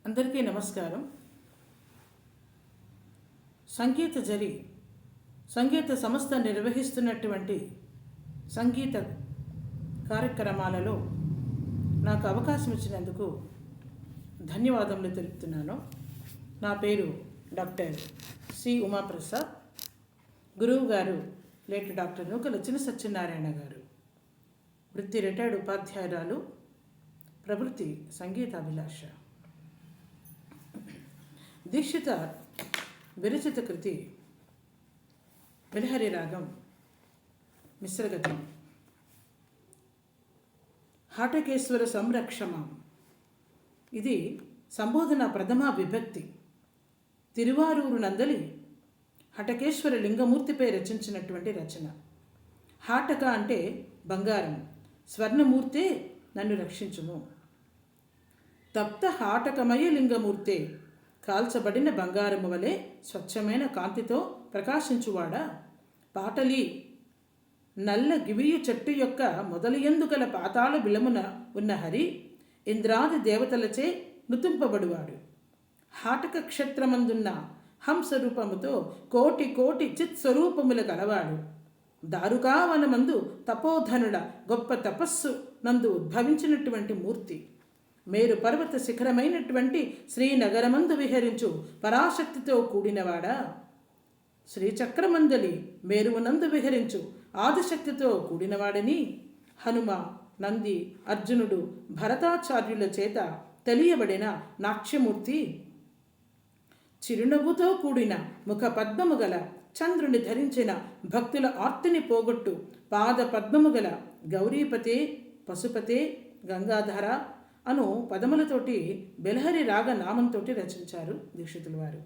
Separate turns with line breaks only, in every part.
అందరికీ నమస్కారం. సంగీత సంస్థ నిర్వహిస్తున్నటువంటి సంగీత కార్యక్రమాలలో నాకు అవకాశం ఇచ్చినందుకు ధన్యవాదములు తెలుపుతున్నాను. నా పేరు డాక్టర్ సి ఉమాప్రసాద్. గురువు గారు లేటి డాక్టర్ నూకల చిన్న సత్యనారాయణ గారు. వృత్తి రిటైర్డ్ ఉపాధ్యాయురాలు, ప్రవృత్తి సంగీతాభిలాష. దీక్షిత విరచిత కృతి బిలహరి రాగం మిశ్రగతం. హాటకేశ్వర సంరక్షమాం. ఇది సంబోధన ప్రథమ విభక్తి. తిరువారూరు నందలి హటకేశ్వర లింగమూర్తిపై రచించినటువంటి రచన. హాటక అంటే బంగారం, స్వర్ణమూర్తే నన్ను రక్షించుము. తప్త హాటకమయ లింగమూర్తే, కాల్చబడిన బంగారము వలె స్వచ్ఛమైన కాంతితో ప్రకాశించువాడా, పాటలి నల్ల గివియు చెట్టు యొక్క మొదలయందు గల పాతాళ బిలమున ఉన్న హరి ఇంద్రాది దేవతలచే నుతింపబడువాడు. హాటక క్షేత్రమందున్న హంసరూపముతో కోటి కోటి చిత్ స్వరూపముల గలవాడు. దారుకావనమందు తపోధనుడ గొప్ప తపస్సు నందు ఉద్భవించినటువంటి మూర్తి. మేరు పర్వత శిఖరమైనటువంటి శ్రీనగరమందు విహరించు పరాశక్తితో కూడినవాడా. శ్రీచక్రమందలి మేరువునందు విహరించు ఆదిశక్తితో కూడినవాడని హనుమ, నంది, అర్జునుడు, భరతాచార్యుల చేత తెలియబడిన నాట్యమూర్తి. చిరునవ్వుతో కూడిన ముఖ పద్మము గల చంద్రుని ధరించిన భక్తుల ఆర్తిని పోగొట్టు పాద పద్మము గల గౌరీపతే, పశుపతే, గంగాధర అను పదములతోటి బిలహరి రాగ నామంతో రచించారు దీక్షితుల వారు.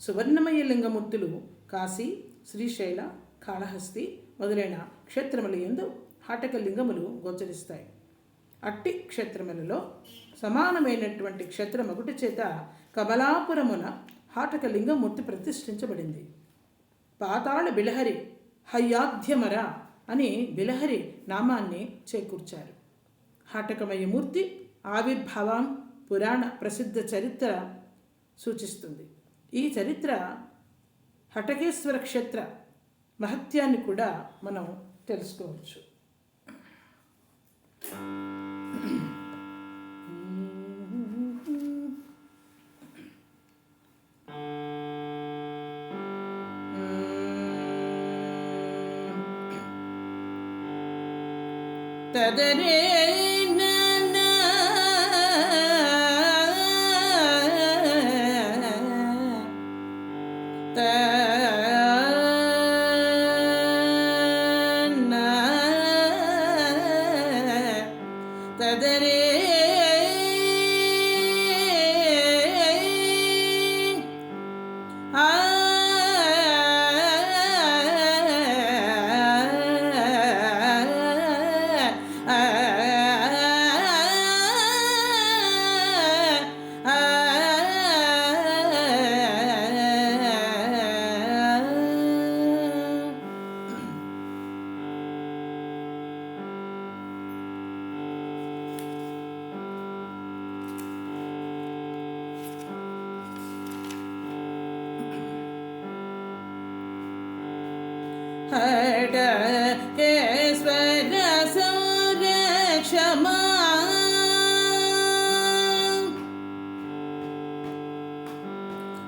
సువర్ణమయ లింగమూర్తులు కాశీ, శ్రీశైల, కాళహస్తి మొదలైన క్షేత్రముల యందు హాటక లింగములు గోచరిస్తాయి. అట్టి క్షేత్రములలో సమానమైనటువంటి క్షేత్రం ఒకటి చేత కమలాపురమున హాటక లింగమూర్తి ప్రతిష్ఠించబడింది. పాతాళ బిలహరి హయ్యాధ్యమర అని బిలహరి నామాన్ని చేకూర్చారు. హాటకమయ మూర్తి ఆవిర్భావం పురాణ ప్రసిద్ధ చరిత్ర సూచిస్తుంది. ఈ చరిత్ర హటకేశ్వర క్షేత్ర మహత్యాన్ని కూడా మనం తెలుసుకోవచ్చు. తదరే హటకేశ్వర సంరక్షమాం.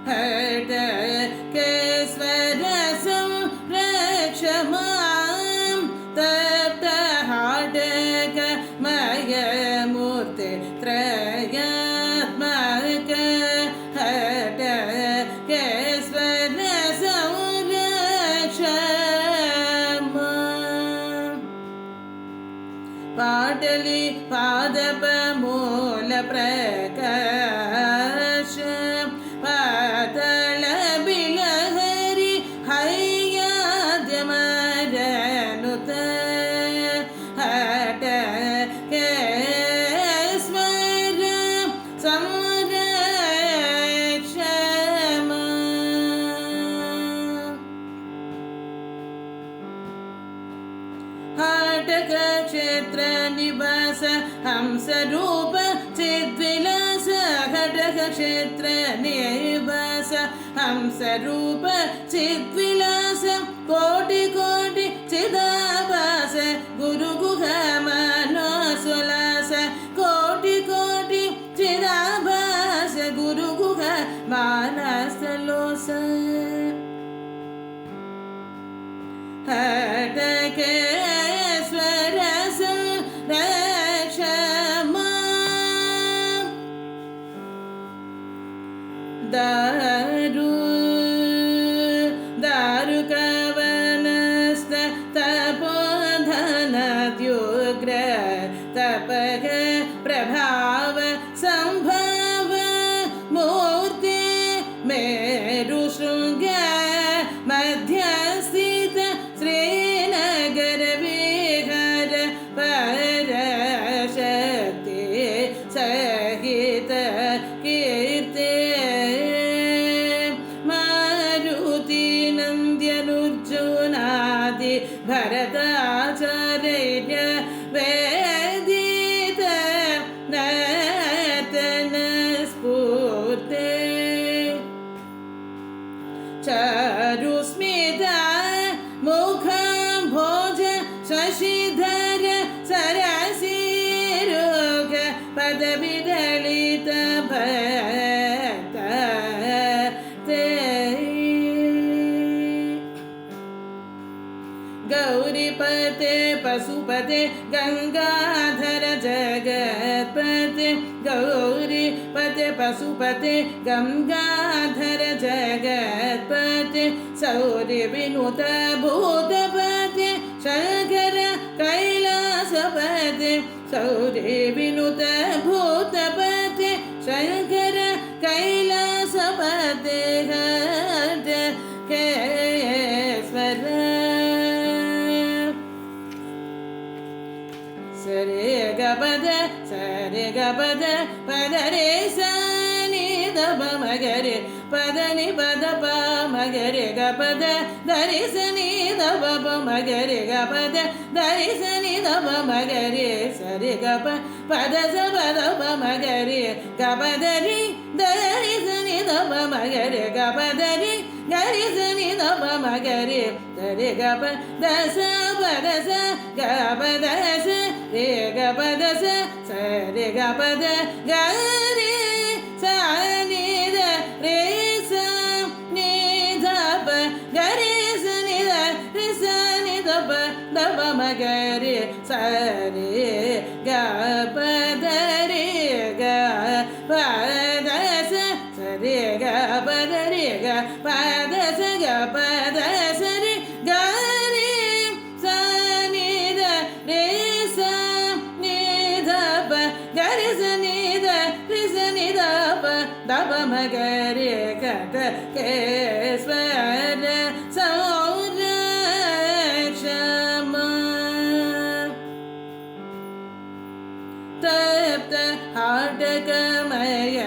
హటకేశ్వర సంరక్షమాం. తప్త హాటకమయ మూర్తి త్రయాత్మక. హటకేశ్వర పాటలి పాదప మూల ప్రకాశ. పాతళ బిలహరి హయ్యాద్యమరనుత. హటకేశ్వర సంరక్షమాం. హాటక క్షేత్ర నివాస హంసరూప చిద్విలాస कर्कटक क्षेत्र निवास हंसरूप चिद्विलास कोटि कोटि चिदाभास गुरुगुह मनोसुलास कोटि कोटि चिदाभास गुरुगुह मानसलोस हटकेश्वर संरक्षमा दारुकवनस्थ तपोधनद्युग्र तपः प्रभाव संभव मूर्ति मेरुशृङ्ग मध्यस्थित श्रीनगर विहार परशक्ति सहित कीर्ति मारुति नन्द्यनुर्जुनादि भरताचार्य वेदित नर्तन स्फूर्ते चारुस्मिता मुखं भोज शशिधर सरसीरुग पदविदलित भक्त ते गौरीपते पशुपते गंगाधर जगत्पते गौरीपते पशुपते गंगाधर जगत्पते शौर्य विनुत भूतपते शंकर कैलासपते शौर्य विनुत भूतपते शंकर कैलासपते हटकेश्वर सरे गपद पद रे सनि दप मगरे पद नि पद प मगरे गपद दरि सनि दप मगरे गपद दरि सनि दप मगरे सरे गप पद स पद प मगरे गपदरि दरि सनि दप मगरे गपदरि गरि सनि दप मगरे सरे गप दस पद स गपद स रे गपद स सरे गपद गरि सनि द रे स नि ध प गरि सनि द रे सनि द प द प मगरे सरे गपद रे ग पद स सरे गपद रे ग पद स गपद स रे गरि सनि द रे स नि ध प गरि सनि द रे सनि द प द प मगरे कटकेश्वर संरक्षमा तप्त हाटकमय